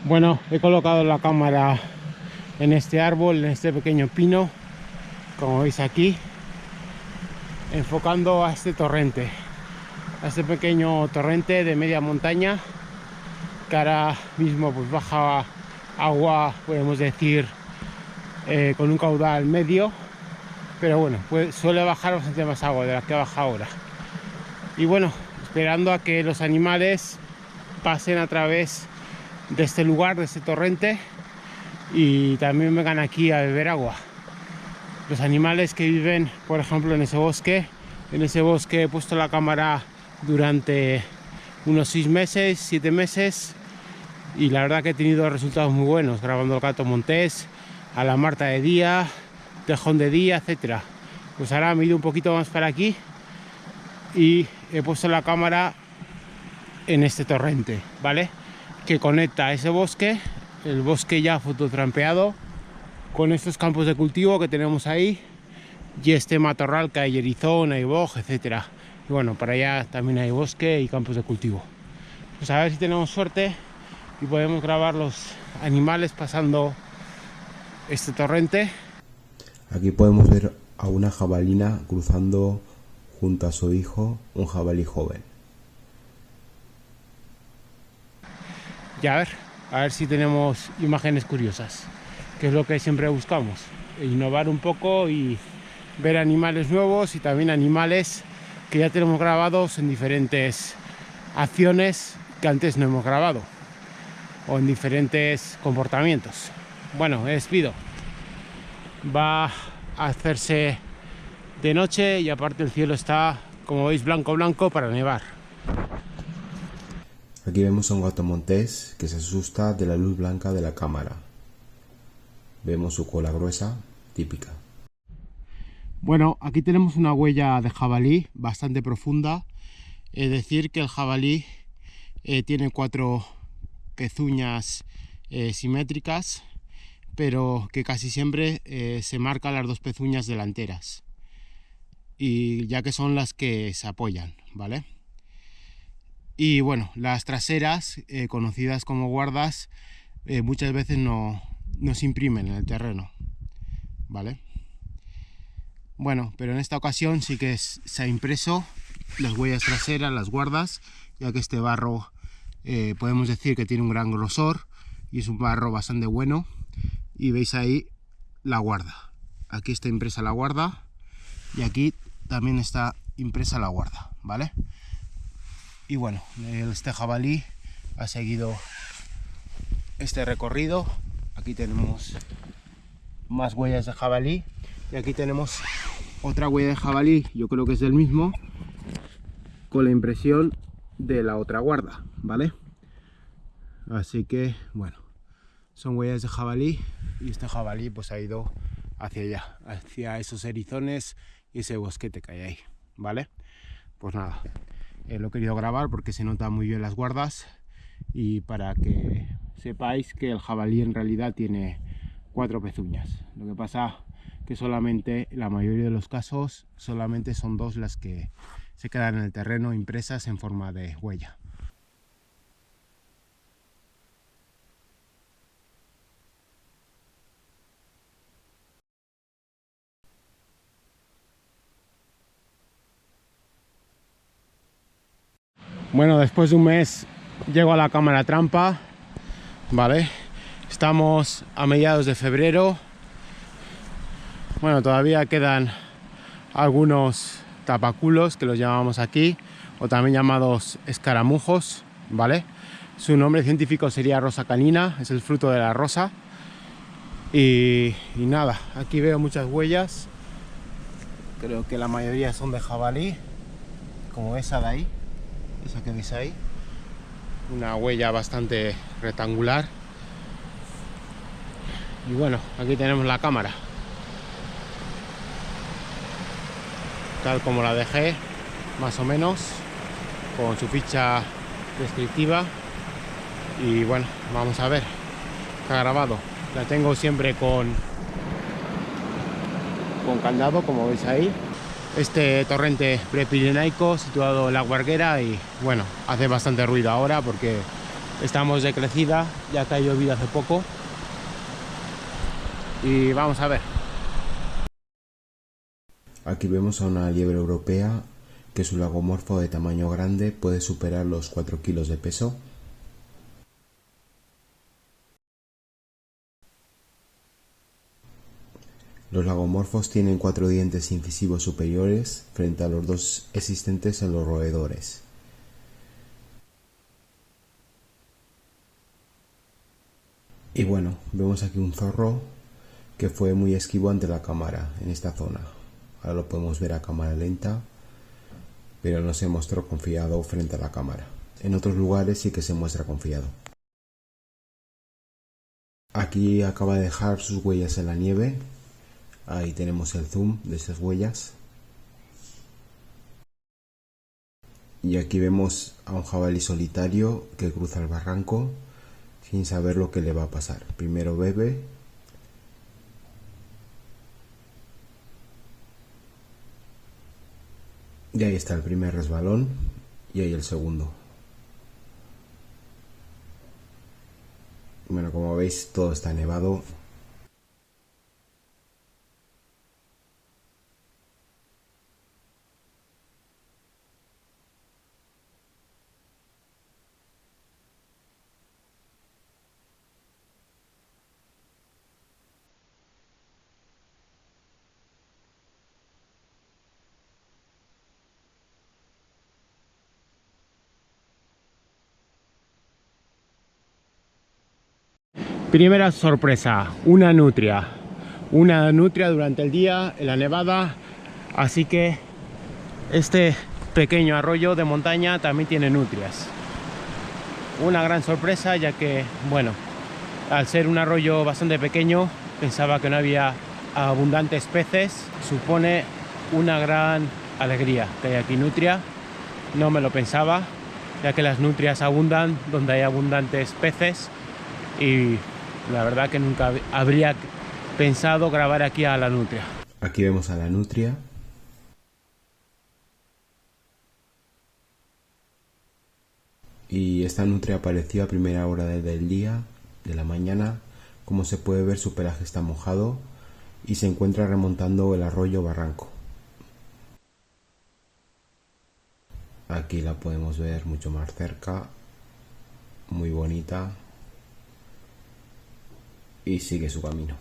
Bueno, he colocado la cámara en este árbol, en este pequeño pino, como veis aquí, enfocando a este torrente, a este pequeño torrente de media montaña, que ahora mismo pues baja agua, podemos decir, con un caudal medio, pero bueno, pues suele bajar bastante más agua de la que baja ahora. Y bueno, esperando a que los animales pasen a través de este lugar, de este torrente, y también vengan aquí a beber agua. Los animales que viven, por ejemplo, en ese bosque he puesto la cámara durante unos 6 meses, 7 meses, y la verdad que he tenido resultados muy buenos, grabando el gato montés, a la marta de día, tejón de día, etcétera. Pues ahora me he ido un poquito más para aquí y he puesto la cámara en este torrente, ¿vale? Que conecta a ese bosque, el bosque ya fototrampeado, con estos campos de cultivo que tenemos ahí y este matorral que hay erizón, hay boj, etcétera. Y bueno, para allá también hay bosque y campos de cultivo. Pues a ver si tenemos suerte y podemos grabar los animales pasando este torrente. Aquí podemos ver a una jabalina cruzando junto a su hijo, un jabalí joven. Y a ver si tenemos imágenes curiosas, que es lo que siempre buscamos, innovar un poco y ver animales nuevos y también animales que ya tenemos grabados en diferentes acciones que antes no hemos grabado o en diferentes comportamientos. Bueno, me despido. Va a hacerse de noche y aparte el cielo está, como veis, blanco para nevar. Aquí vemos a un gato montés que se asusta de la luz blanca de la cámara. Vemos su cola gruesa, típica. Bueno, aquí tenemos una huella de jabalí bastante profunda. Es decir, que el jabalí tiene 4 pezuñas simétricas, pero que casi siempre se marcan las 2 pezuñas delanteras, y ya que son las que se apoyan, ¿vale? Y bueno, las traseras, conocidas como guardas, muchas veces no se imprimen en el terreno, ¿vale? Bueno, pero en esta ocasión sí que se ha impreso las huellas traseras, las guardas, ya que este barro podemos decir que tiene un gran grosor y es un barro bastante bueno. Y veis ahí la guarda. Aquí está impresa la guarda y aquí también está impresa la guarda, ¿vale? Y bueno, este jabalí ha seguido este recorrido. Aquí tenemos más huellas de jabalí y aquí tenemos otra huella de jabalí, yo creo que es del mismo, con la impresión de la otra guarda, ¿vale? Así que bueno, son huellas de jabalí y este jabalí pues ha ido hacia allá, hacia esos erizones y ese bosquete que hay ahí, ¿vale? Pues nada, lo he querido grabar porque se notan muy bien las guardas y para que sepáis que el jabalí en realidad tiene 4 pezuñas. Lo que pasa que solamente, en la mayoría de los casos, solamente son 2 las que se quedan en el terreno impresas en forma de huella. Bueno, después de un mes llego a la cámara trampa, ¿vale? Estamos a mediados de febrero. Bueno, todavía quedan algunos tapaculos, que los llamamos aquí, o también llamados escaramujos, ¿vale? Su nombre científico sería rosa canina, es el fruto de la rosa. Y nada, aquí veo muchas huellas. Creo que la mayoría son de jabalí, como esa de ahí. Esa que veis ahí, una huella bastante rectangular. Y bueno, aquí tenemos la cámara tal como la dejé, más o menos, con su ficha descriptiva. Y bueno, vamos a ver qué ha grabado. La tengo siempre con candado, como veis ahí. Este torrente prepirenaico situado en la Guarguera, y bueno, hace bastante ruido ahora porque Estamos de crecida, ya que ha llovido hace poco. Y vamos a ver. Aquí vemos a una liebre europea que su lagomorfo de tamaño grande puede superar los 4 kilos de peso. Los lagomorfos tienen 4 dientes incisivos superiores frente a los 2 existentes en los roedores. Y bueno, vemos aquí un zorro que fue muy esquivo ante la cámara en esta zona. Ahora lo podemos ver a cámara lenta, pero no se mostró confiado frente a la cámara. En otros lugares sí que se muestra confiado. Aquí acaba de dejar sus huellas en la nieve. Ahí tenemos el zoom de esas huellas. Y aquí vemos a un jabalí solitario que cruza el barranco sin saber lo que le va a pasar. Primero bebe. Y ahí está el primer resbalón y ahí el segundo. Bueno, como veis, todo está nevado. Primera sorpresa, una nutria. Una nutria durante el día en la nevada. Así que este pequeño arroyo de montaña también tiene nutrias. Una gran sorpresa, ya que, bueno, al ser un arroyo bastante pequeño, pensaba que no había abundantes peces. Supone una gran alegría que hay aquí nutria. No me lo pensaba, ya que las nutrias abundan donde hay abundantes peces. Y la verdad que nunca habría pensado grabar aquí a la nutria. Aquí vemos a la nutria. Y esta nutria apareció a primera hora del día, de la mañana. Como se puede ver, su pelaje está mojado y se encuentra remontando el arroyo barranco. Aquí la podemos ver mucho más cerca, muy bonita, y sigue su camino.